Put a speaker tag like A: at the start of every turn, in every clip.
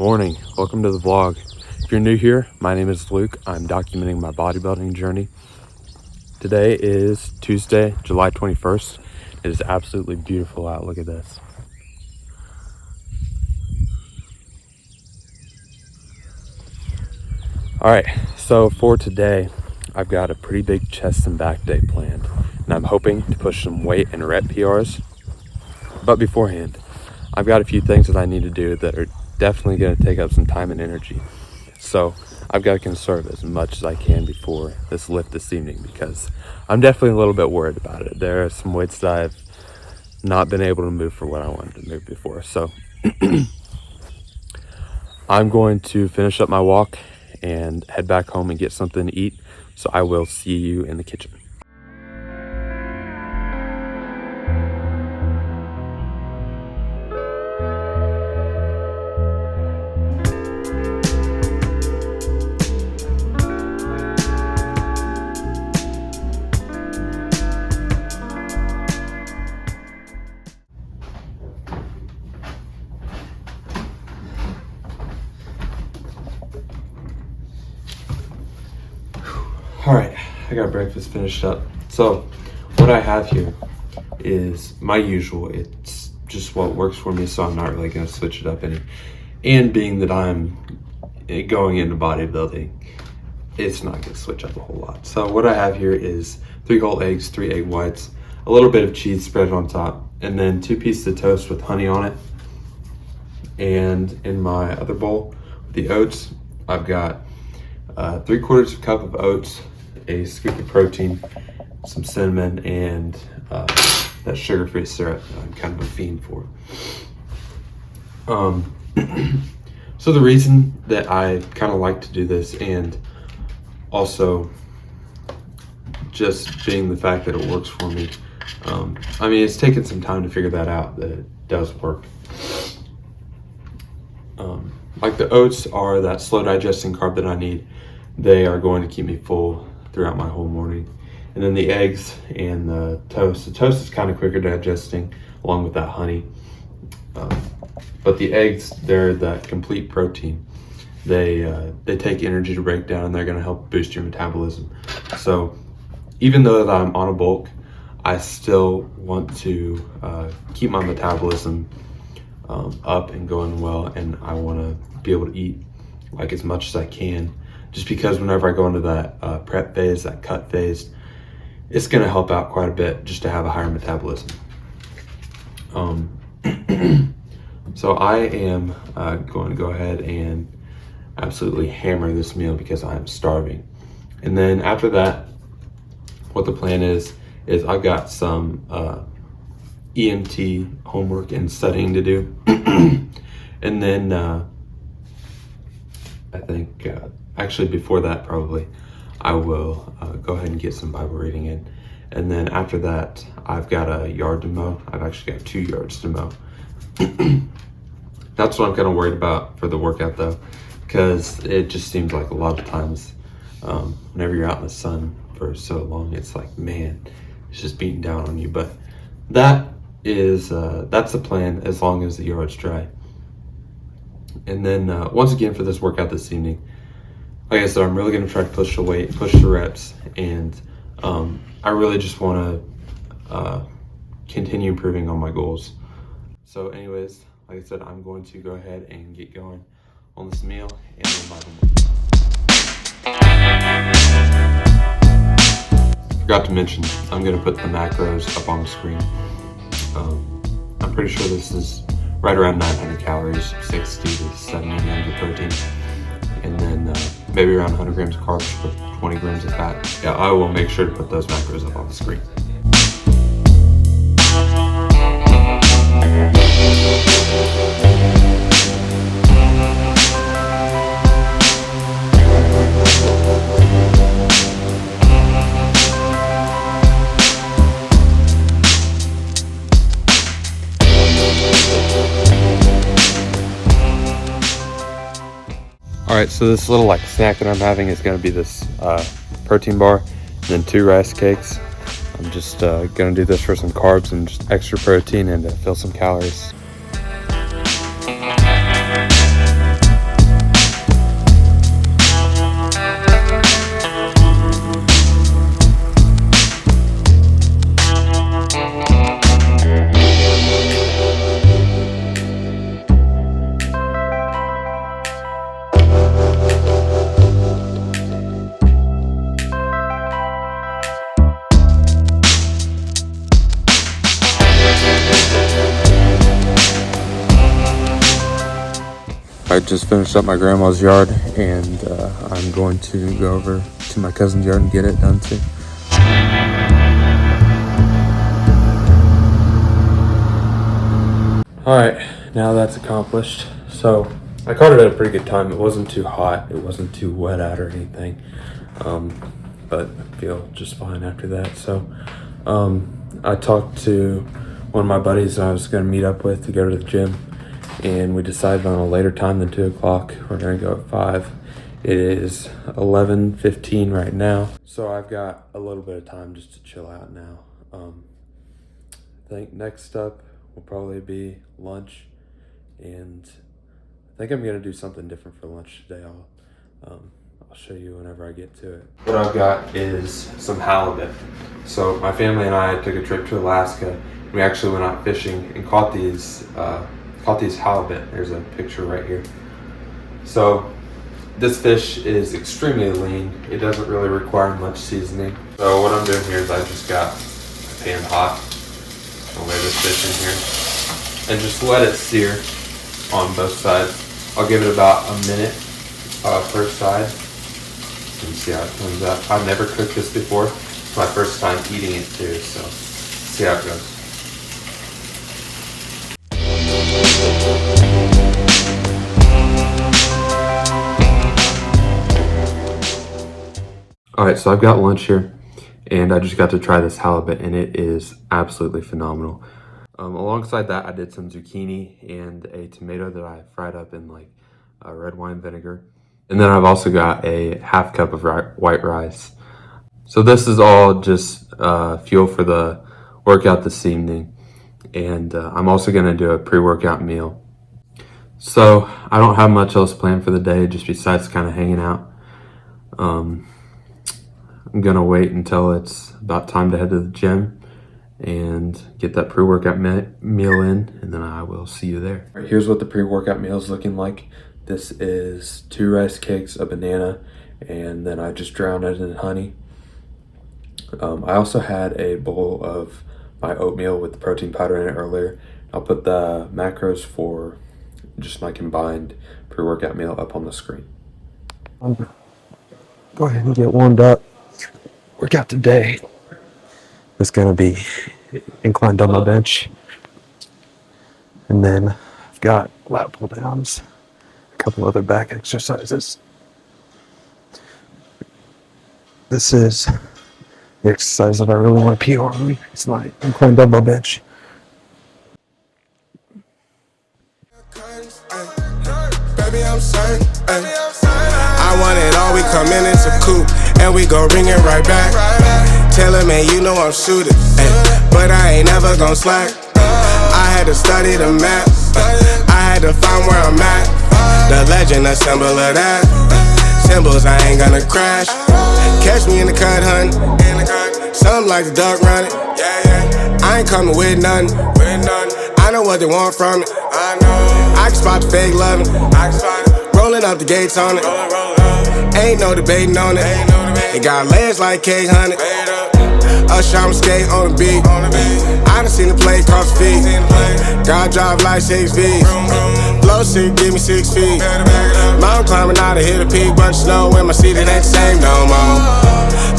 A: Morning, welcome to the vlog. If you're new here, my name is Luke. I'm documenting my bodybuilding journey. Today is Tuesday, July 21st. It is absolutely beautiful out. Look at this. All right, so for today, I've got a pretty big chest and back day planned, and I'm hoping to push some weight and rep PRs. But beforehand, I've got a few things that I need to do that are definitely going to take up some time and energy. So I've got to conserve as much as I can before this lift this evening, because I'm definitely a little bit worried about it. There are some weights that I've not been able to move for what I wanted to move before. So I'm going to finish up my walk and head back home and get something to eat. So I will see you in the kitchen. All right, I got breakfast finished up. So what I have here is my usual. It's just what works for me, so I'm not really going to switch it up any. And being that I'm going into bodybuilding, it's not going to switch up a whole lot. So what I have here is 3 whole eggs, 3 egg whites, a little bit of cheese spread on top, and then 2 pieces of toast with honey on it. And in my other bowl, the oats, I've got 3/4 cup of oats, a scoop of protein, some cinnamon, and that sugar-free syrup that I'm kind of a fiend for. So the reason that I kind of like to do this, and also just being the fact that it works for me, I mean, it's taken some time to figure that out, that it does work. Like the oats are that slow digesting carb that I need. They are going to keep me full throughout my whole morning. And then the eggs and the toast is kind of quicker digesting along with that honey. But the eggs, they're that complete protein. They take energy to break down, and they're going to help boost your metabolism. So even though that I'm on a bulk, I still want to keep my metabolism up and going well, and I want to be able to eat like as much as I can, just because whenever I go into that prep phase, that cut phase, it's going to help out quite a bit just to have a higher metabolism. So I am going to go ahead and absolutely hammer this meal because I'm starving. And then after that, what the plan is I've got some EMT homework and studying to do. And then I think actually before that, probably I will go ahead and get some Bible reading in. And then after that, I've got a yard to mow. I've actually got 2 yards to mow. That's what I'm kind of worried about for the workout though, because it just seems like a lot of times whenever you're out in the sun for so long, it's like, man, it's just beating down on you. But that is that's the plan, as long as the yard's dry. And then once again, for this workout this evening, like I said, I'm really going to try to push the weight, push the reps, and I really just want to continue improving on my goals. So anyways, like I said, I'm going to go ahead and get going on this meal and then Bible. Forgot to mention, I'm going to put the macros up on the screen. I'm pretty sure this is right around 900 calories, 60 to 70 grams of protein, and then maybe around 100 grams of carbs with 20 grams of fat. Yeah, I will make sure to put those macros up on the screen. All right, so this little snack that I'm having is going to be this protein bar and then 2 rice cakes. I'm just going to do this for some carbs and just extra protein and to fill some calories. I just finished up my grandma's yard, and I'm going to go over to my cousin's yard and get it done too. Alright, now that's accomplished. So I caught it at a pretty good time. It wasn't too hot, it wasn't too wet out or anything, but I feel just fine after that. So I talked to one of my buddies I was going to meet up with to go to the gym, and we decided on a later time than 2 o'clock. We're going to go at 5. It is 11:15 right now, so I've got a little bit of time just to chill out now. I think next up will probably be lunch, and I think I'm going to do something different for lunch today. I'll show you whenever I get to it. What I've got is some halibut. So my family and I took a trip to Alaska. We actually went out fishing and caught these halibut. There's a picture right here. So this fish is extremely lean. It doesn't really require much seasoning. So what I'm doing here is I just got a pan hot. I'll lay this fish in here and just let it sear on both sides. I'll give it about a minute per side and see how it comes out. I've never cooked this before. It's my first time eating it too, so see how it goes. Alright, so I've got lunch here, and I just got to try this halibut, and it is absolutely phenomenal. Alongside that, I did some zucchini and a tomato that I fried up in like red wine vinegar. And then I've also got a half cup of white rice. So this is all just fuel for the workout this evening. And I'm also going to do a pre-workout meal. So I don't have much else planned for the day, just besides kind of hanging out. I'm going to wait until it's about time to head to the gym and get that pre-workout meal in, and then I will see you there. All right, here's what the pre-workout meal is looking like. This is 2 rice cakes, a banana, and then I just drowned it in honey. I also had a bowl of my oatmeal with the protein powder in it earlier. I'll put the macros for just my combined pre-workout meal up on the screen. Go ahead and get warmed up. Workout today is gonna be incline dumbbell bench, and then I've got lat pull downs, a couple other back exercises. This is the exercise that I really want to pee on. It's my incline dumbbell bench.
B: Baby, I'm certain, I want it all, we come in, it's a coupe, and we gon' bring it right back. Tell him, man, you know I'm shooting, but I ain't never gon' slack. I had to study the map, I had to find where I'm at. The legend, a symbol of that. Symbols, I ain't gonna crash. Catch me in the cut, hun. Something like the duck running. I ain't coming with nothing. I know what they want from it. I can spot the fake loving. Rolling up the gates on it. Ain't no debating on it. It got legs like K-Honey. Usher, I'm skate on the beat. I done seen the play cross the feet. God drive like 6 V's. Blow sick, give me 6 feet. Mountain climbing out to hit a peak. Bunch of snow in my seat, it ain't the same no more.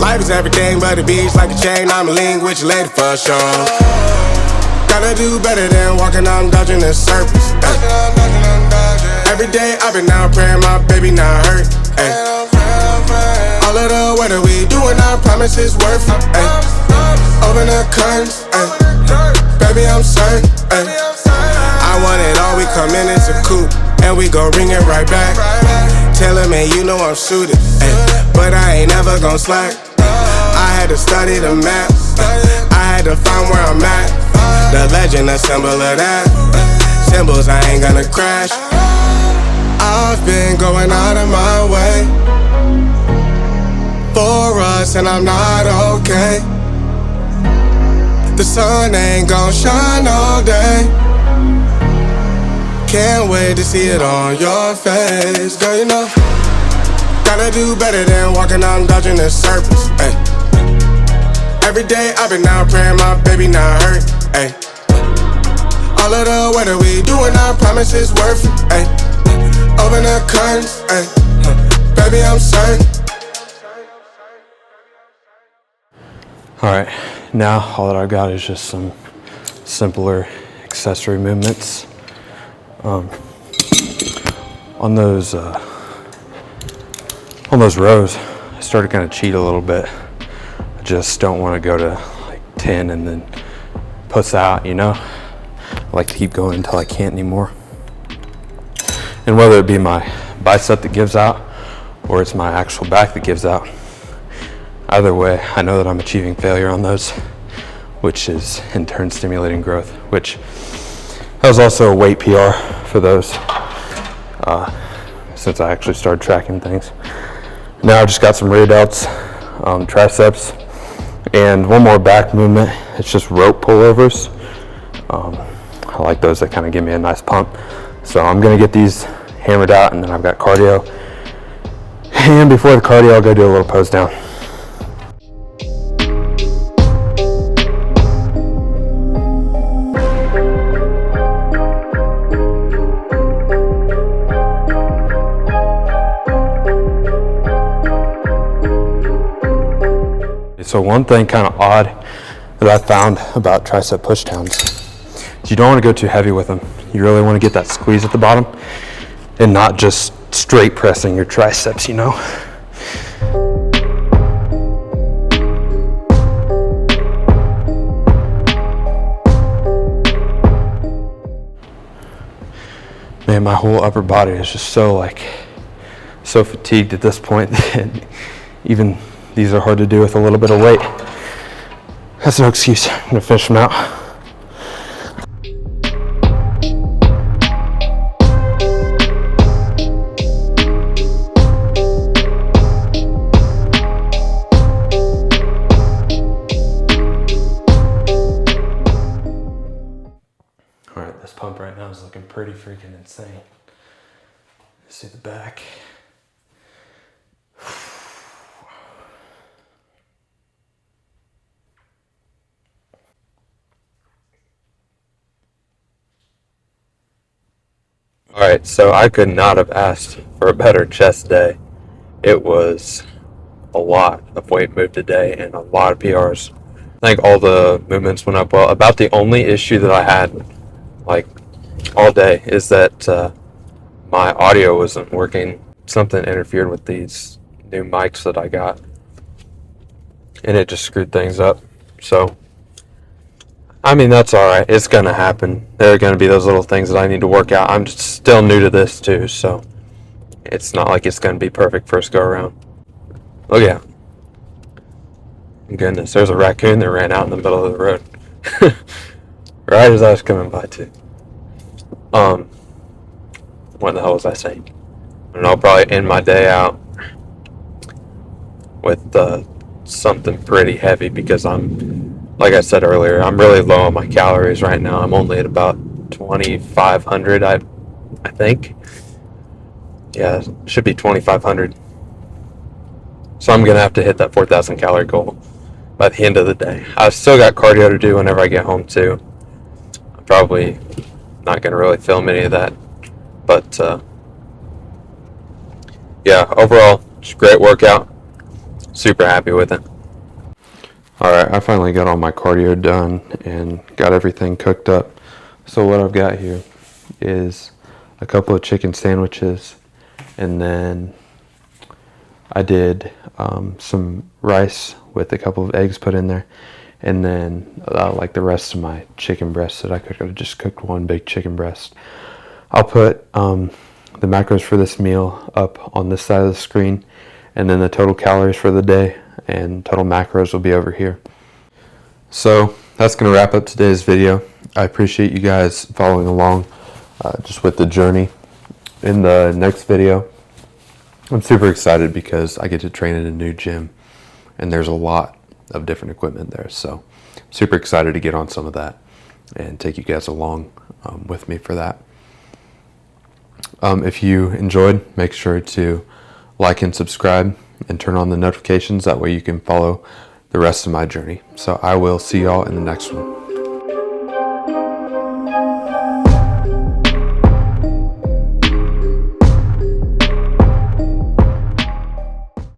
B: Life is everything but a beach like a chain. I'm a link with your lady for sure. Gotta do better than walking, I'm dodging the surface. Every day I've been out praying my baby not hurt. All of the weather we doing, I promise it's worth it. Open the curtains, baby I'm certain. I want it all, we come in, it's a coupe, and we gon' bring it right back. Tell him, man, you know I'm shooting, but I ain't never gon' slack. I had to study the map, I had to find where I'm at. The legend, a symbol of that. Symbols, I ain't gonna crash. I've been going out of my way for us, and I'm not okay. The sun ain't gon' shine all day. Can't wait to see it on your face. Girl, you know, gotta do better than walking, I'm dodging the surface. Every day I've been out praying my baby not hurt. All of the weather we doing, I promise it's worth it. Open the curtains, ayy. Baby, I'm certain.
A: Alright, now all that I've got is just some simpler accessory movements. On those rows, I started kind of cheat a little bit. I just don't want to go to like 10 and then puss out, you know? I like to keep going until I can't anymore. And whether it be my bicep that gives out or it's my actual back that gives out, either way, I know that I'm achieving failure on those, which is in turn stimulating growth, which that was also a weight PR for those since I actually started tracking things. Now I just got some rear delts, triceps, and one more back movement. It's just rope pullovers. I like those, that kind of give me a nice pump. So I'm gonna get these hammered out, and then I've got cardio. And before the cardio, I'll go do a little pose down. So one thing kind of odd that I found about tricep pushdowns is you don't want to go too heavy with them. You really want to get that squeeze at the bottom and not just straight pressing your triceps, you know? Man, my whole upper body is just so fatigued at this point that even these are hard to do with a little bit of weight. That's no excuse. I'm gonna finish them out. All right, this pump right now is looking pretty freaking insane. See the back. Alright, so I could not have asked for a better chest day. It was a lot of weight moved today and a lot of PRs. I think all the movements went up well. About the only issue that I had, like, all day is that my audio wasn't working. Something interfered with these new mics that I got, and it just screwed things up. So, I mean, that's alright. It's going to happen. There are going to be those little things that I need to work out. I'm just still new to this too, so it's not like it's going to be perfect first go around. Look at goodness, there's a raccoon that ran out in the middle of the road. Right as I was coming by too. What the hell was I saying? And I'll probably end my day out with something pretty heavy because like I said earlier, I'm really low on my calories right now. I'm only at about 2,500, I think. Yeah, it should be 2,500. So I'm going to have to hit that 4,000 calorie goal by the end of the day. I've still got cardio to do whenever I get home too. I'm probably not going to really film any of that. But yeah, overall, it's a great workout. Super happy with it. Alright, I finally got all my cardio done and got everything cooked up. So what I've got here is a couple of chicken sandwiches, and then I did some rice with a couple of eggs put in there, and then like the rest of my chicken breasts that I cooked. I just cooked one big chicken breast. I'll put the macros for this meal up on this side of the screen, and then the total calories for the day and total macros will be over here. So that's going to wrap up today's video. I appreciate you guys following along just with the journey. In the next video, I'm super excited because I get to train in a new gym and there's a lot of different equipment there. So super excited to get on some of that and take you guys along with me for that. If you enjoyed, make sure to like and subscribe and turn on the notifications. That way you can follow the rest of my journey. So I will see y'all in the next one.